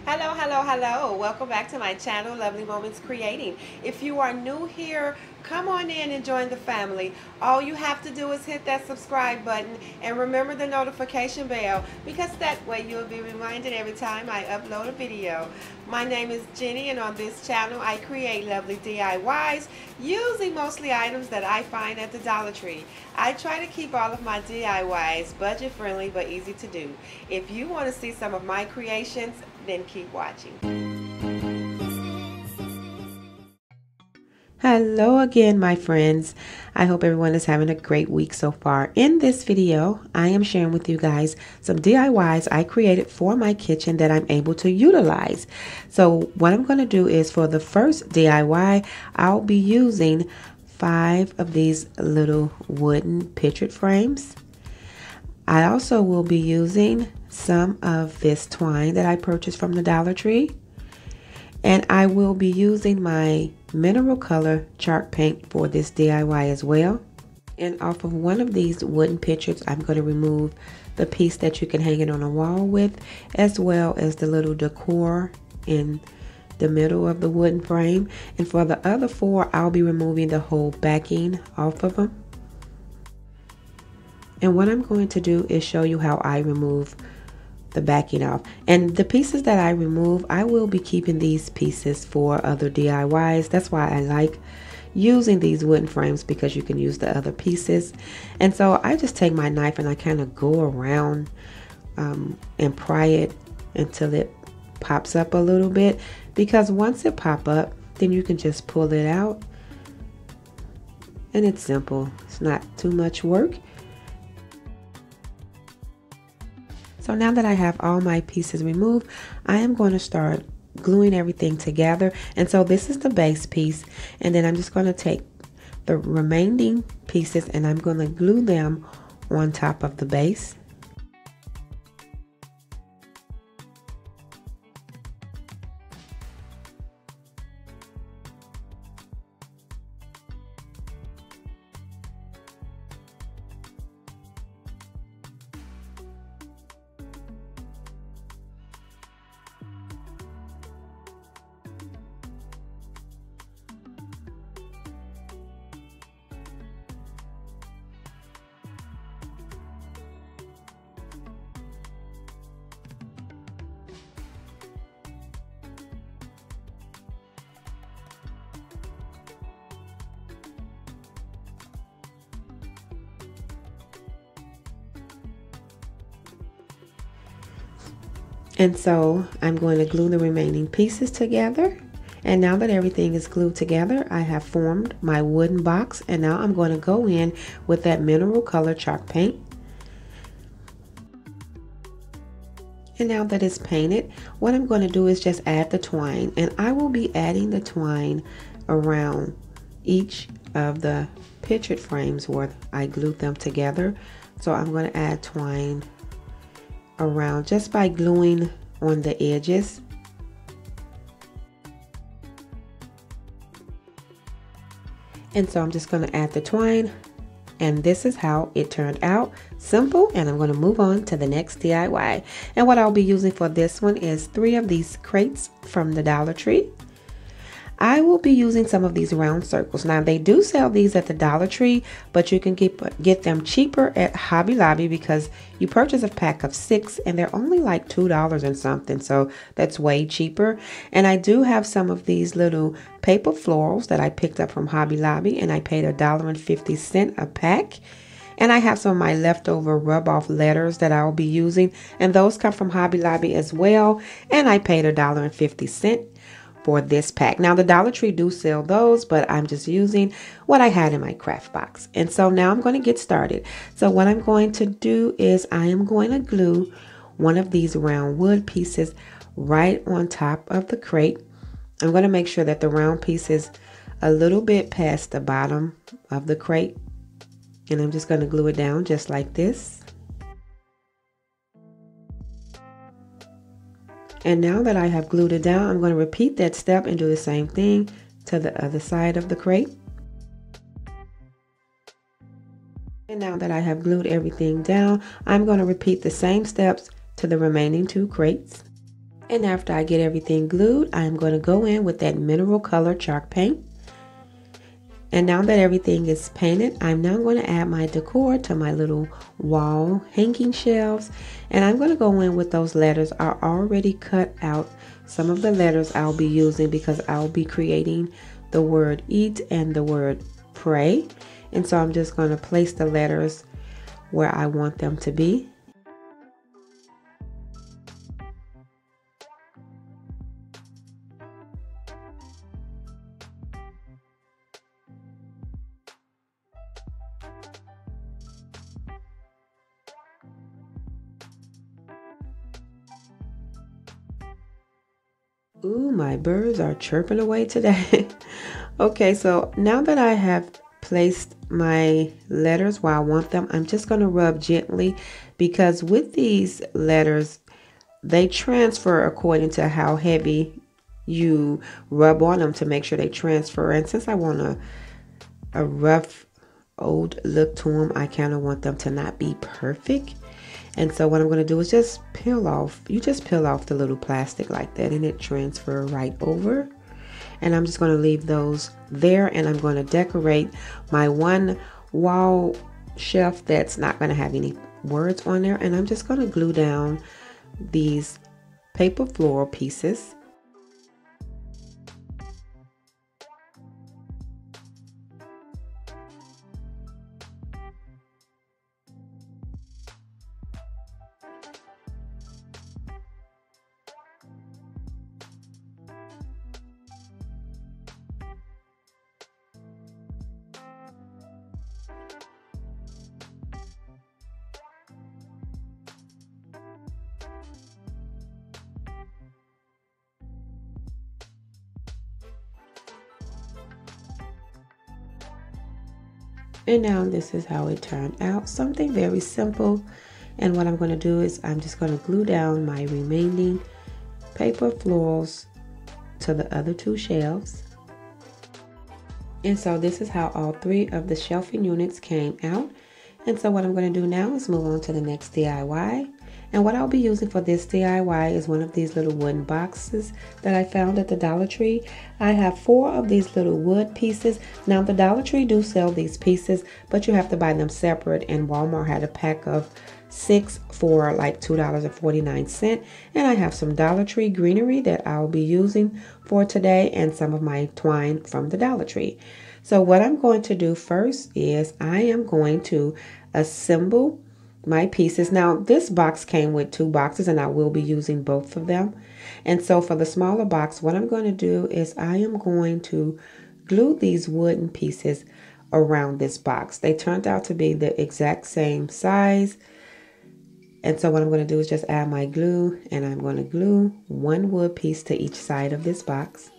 Hello, hello, hello. Welcome back to my channel, Lovely Moments Creating. If you are new here, come on in and join the family. All you have to do is hit that subscribe button and remember the notification bell because that way you'll be reminded every time I upload a video. My name is Jenny, and on this channel I create lovely DIYs using mostly items that I find at the Dollar Tree. I try to keep all of my DIYs budget friendly but easy to do. If you want to see some of my creations, then keep watching. Hello again, my friends. I hope everyone is having a great week so far. In this video, I am sharing with you guys some DIYs I created for my kitchen that I'm able to utilize. So what I'm going to do is, for the first DIY, I'll be using 5 of these little wooden picture frames. I also will be using some of this twine that I purchased from the Dollar Tree. And I will be using my mineral color chalk paint for this DIY as well. And off of one of these wooden pictures, I'm going to remove the piece that you can hang it on a wall with, as well as the little decor in the middle of the wooden frame. And for the other 4, I'll be removing the whole backing off of them. And what I'm going to do is show you how I remove the backing off. And the pieces that I remove, I will be keeping these pieces for other DIYs. That's why I like using these wooden frames, because you can use the other pieces. And so I just take my knife and I kind of go around and pry it until it pops up a little bit, because once it pop up, then you can just pull it out. And it's simple. It's not too much work. So now that I have all my pieces removed, I am going to start gluing everything together. And so this is the base piece, and then I'm just going to take the remaining pieces and I'm going to glue them on top of the base. And so I'm going to glue the remaining pieces together. And now that everything is glued together, I have formed my wooden box. And now I'm going to go in with that mineral color chalk paint. And now that it's painted, what I'm going to do is just add the twine. And I will be adding the twine around each of the pictured frames where I glued them together. So I'm going to add twine around just by gluing on the edges. And so I'm just going to add the twine, and this is how it turned out. Simple. And I'm going to move on to the next DIY. And what I'll be using for this one is 3 of these crates from the Dollar Tree. I will be using some of these round circles. Now, they do sell these at the Dollar Tree, but you can get them cheaper at Hobby Lobby, because you purchase a pack of 6 and they're only like $2 and something. So that's way cheaper. And I do have some of these little paper florals that I picked up from Hobby Lobby, and I paid $1.50 a pack. And I have some of my leftover rub-off letters that I'll be using, and those come from Hobby Lobby as well. And I paid $1.50 for this pack. Now, the Dollar Tree do sell those, but I'm just using what I had in my craft box. And so now I'm going to get started. So what I'm going to do is I am going to glue one of these round wood pieces right on top of the crate. I'm going to make sure that the round piece is a little bit past the bottom of the crate. And I'm just going to glue it down just like this. And now that I have glued it down, I'm going to repeat that step and do the same thing to the other side of the crate. And now that I have glued everything down, I'm going to repeat the same steps to the remaining 2 crates. And after I get everything glued, I'm going to go in with that mineral color chalk paint. And now that everything is painted, I'm now going to add my decor to my little wall hanging shelves. And I'm going to go in with those letters. I already cut out some of the letters I'll be using because I'll be creating the word eat and the word pray. And so I'm just going to place the letters where I want them to be. Ooh, my birds are chirping away today. Okay, so now that I have placed my letters where I want them, I'm just going to rub gently because with these letters, they transfer according to how heavy you rub on them to make sure they transfer. And since I want a rough, old look to them, I kind of want them to not be perfect. And so what I'm going to do is just peel off. You just peel off the little plastic like that and it transfer right over. And I'm just going to leave those there, and I'm going to decorate my one wall shelf that's not going to have any words on there. And I'm just going to glue down these paper floral pieces. And now this is how it turned out. Something very simple. And what I'm going to do is I'm just going to glue down my remaining paper florals to the other two shelves. And so this is how all three of the shelving units came out. And so what I'm going to do now is move on to the next DIY. And what I'll be using for this DIY is one of these little wooden boxes that I found at the Dollar Tree. I have 4 of these little wood pieces. Now the Dollar Tree do sell these pieces, but you have to buy them separate, and Walmart had a pack of 6 for like $2.49. And I have some Dollar Tree greenery that I'll be using for today and some of my twine from the Dollar Tree. So what I'm going to do first is I am going to assemble my pieces. Now this box came with 2 boxes and I will be using both of them. And so for the smaller box, what I'm going to do is I am going to glue these wooden pieces around this box. They turned out to be the exact same size. And so what I'm going to do is just add my glue, and I'm going to glue 1 wood piece to each side of this box.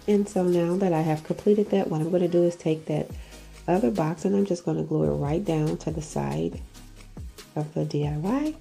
And so now that I have completed that, what I'm going to do is take that other box and I'm just going to glue it right down to the side of the DIY.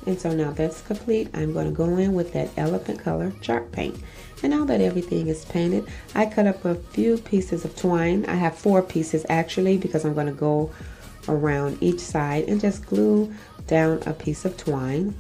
And so now that's complete. I'm going to go in with that elephant color chalk paint. And now that everything is painted, I cut up a few pieces of twine. I have 4 pieces actually, because I'm going to go around each side and just glue down a piece of twine.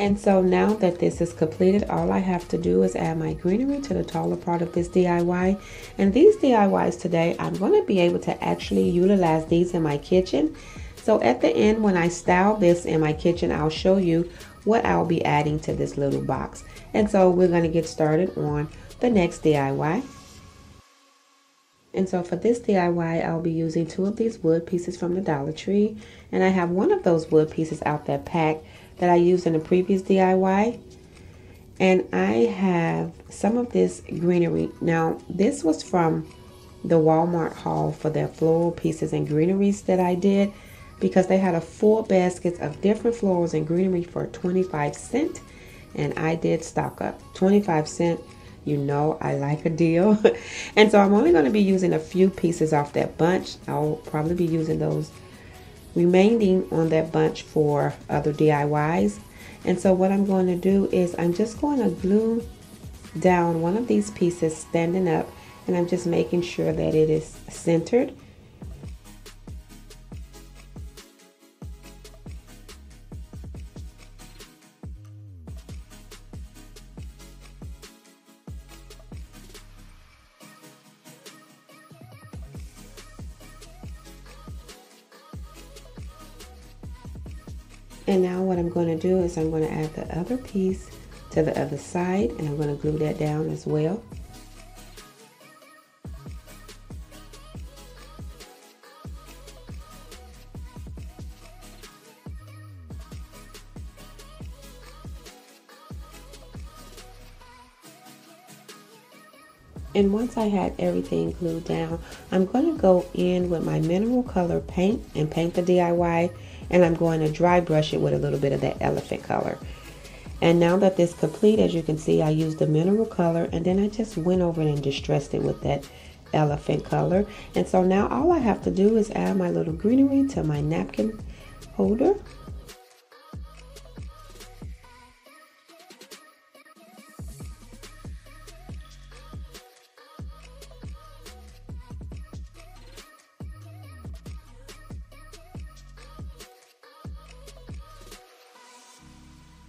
And so now that this is completed, all I have to do is add my greenery to the taller part of this DIY. And these DIYs today, I'm going to be able to actually utilize these in my kitchen. So at the end, when I style this in my kitchen, I'll show you what I'll be adding to this little box. And so we're going to get started on the next DIY. And so for this DIY, I'll be using 2 of these wood pieces from the Dollar Tree. And I have 1 of those wood pieces out that pack that I used in the previous DIY. And I have some of this greenery. Now, this was from the Walmart haul for their floral pieces and greeneries that I did, because they had a full basket of different florals and greenery for 25 cents. And I did stock up. 25 cents. You know I like a deal. And so I'm only going to be using a few pieces off that bunch. I'll probably be using those remaining on that bunch for other DIYs. And so what I'm going to do is I'm just going to glue down one of these pieces standing up, and I'm just making sure that it is centered. And now what I'm going to do is I'm going to add the other piece to the other side, and I'm going to glue that down as well. And once I had everything glued down, I'm going to go in with my mineral color paint and paint the DIY. And I'm going to dry brush it with a little bit of that elephant color. And now that this is complete, as you can see, I used the mineral color, and then I just went over it and distressed it with that elephant color. And so now all I have to do is add my little greenery to my napkin holder.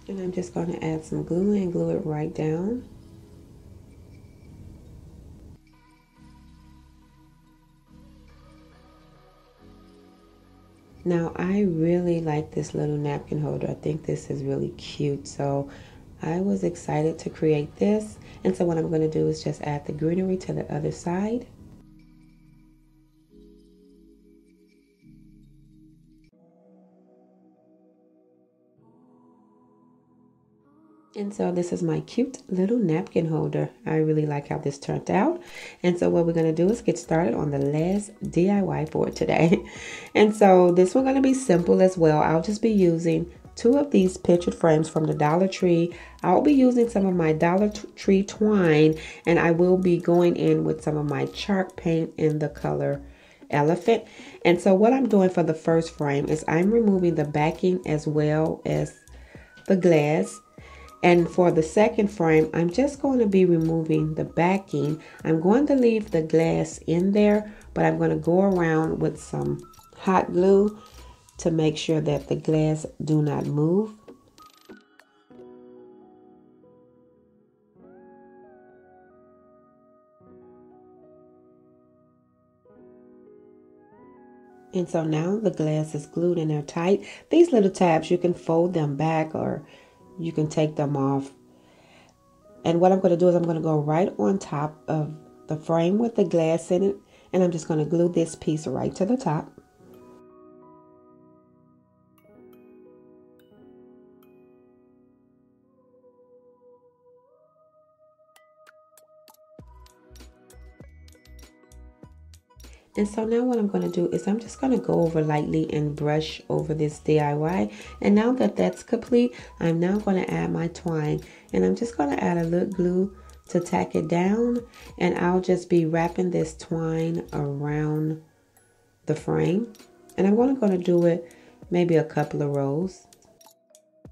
And I'm just going to add some glue and glue it right down. Now I really like this little napkin holder. I think this is really cute. So I was excited to create this. And so what I'm going to do is just add the greenery to the other side. And so this is my cute little napkin holder. I really like how this turned out. And so what we're going to do is get started on the last DIY for today. And so this one's going to be simple as well. I'll just be using 2 of these pictured frames from the Dollar Tree. I'll be using some of my Dollar Tree twine, and I will be going in with some of my chalk paint in the color elephant. And so what I'm doing for the first frame is I'm removing the backing as well as the glass. And for the second frame, I'm just going to be removing the backing. I'm going to leave the glass in there, but I'm going to go around with some hot glue to make sure that the glass do not move. And so now the glass is glued in there tight. These little tabs, you can fold them back or you can take them off. And what I'm going to do is I'm going to go right on top of the frame with the glass in it. And I'm just going to glue this piece right to the top. And so now what I'm going to do is I'm just going to go over lightly and brush over this DIY. And now that that's complete, I'm now going to add my twine. And I'm just going to add a little glue to tack it down. And I'll just be wrapping this twine around the frame. And I'm going to do it maybe a couple of rows.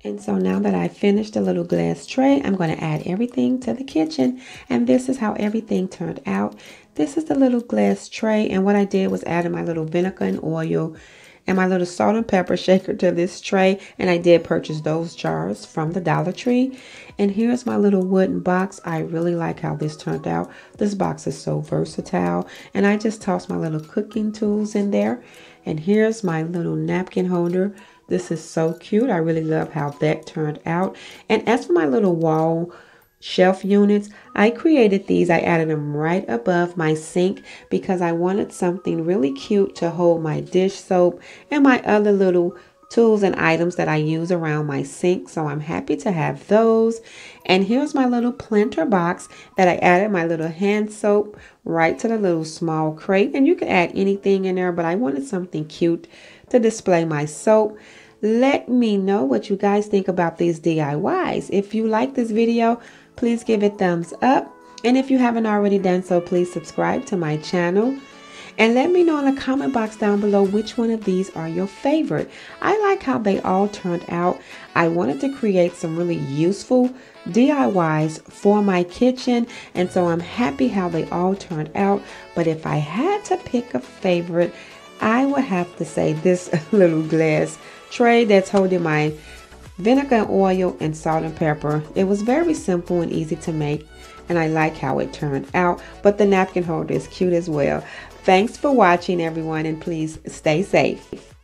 And so now that I finished the little glass tray, I'm going to add everything to the kitchen. And this is how everything turned out. This is the little glass tray. And what I did was add my little vinegar and oil and my little salt and pepper shaker to this tray. And I did purchase those jars from the Dollar Tree. And here's my little wooden box. I really like how this turned out. This box is so versatile. And I just tossed my little cooking tools in there. And here's my little napkin holder. This is so cute. I really love how that turned out. And as for my little wall shelf units, I created these. I added them right above my sink because I wanted something really cute to hold my dish soap and my other little tools and items that I use around my sink. So I'm happy to have those. And here's my little planter box that I added my little hand soap right to the little small crate. And you can add anything in there, but I wanted something cute to display my soap. Let me know what you guys think about these DIYs. If you like this video, please give it thumbs up. And if you haven't already done so, please subscribe to my channel. And let me know in the comment box down below which one of these are your favorite. I like how they all turned out. I wanted to create some really useful DIYs for my kitchen, and so I'm happy how they all turned out. But if I had to pick a favorite, I would have to say this little glass tray that's holding my vinegar and oil and salt and pepper. It was very simple and easy to make, and I like how it turned out. But the napkin holder is cute as well. Thanks for watching, everyone, and please stay safe.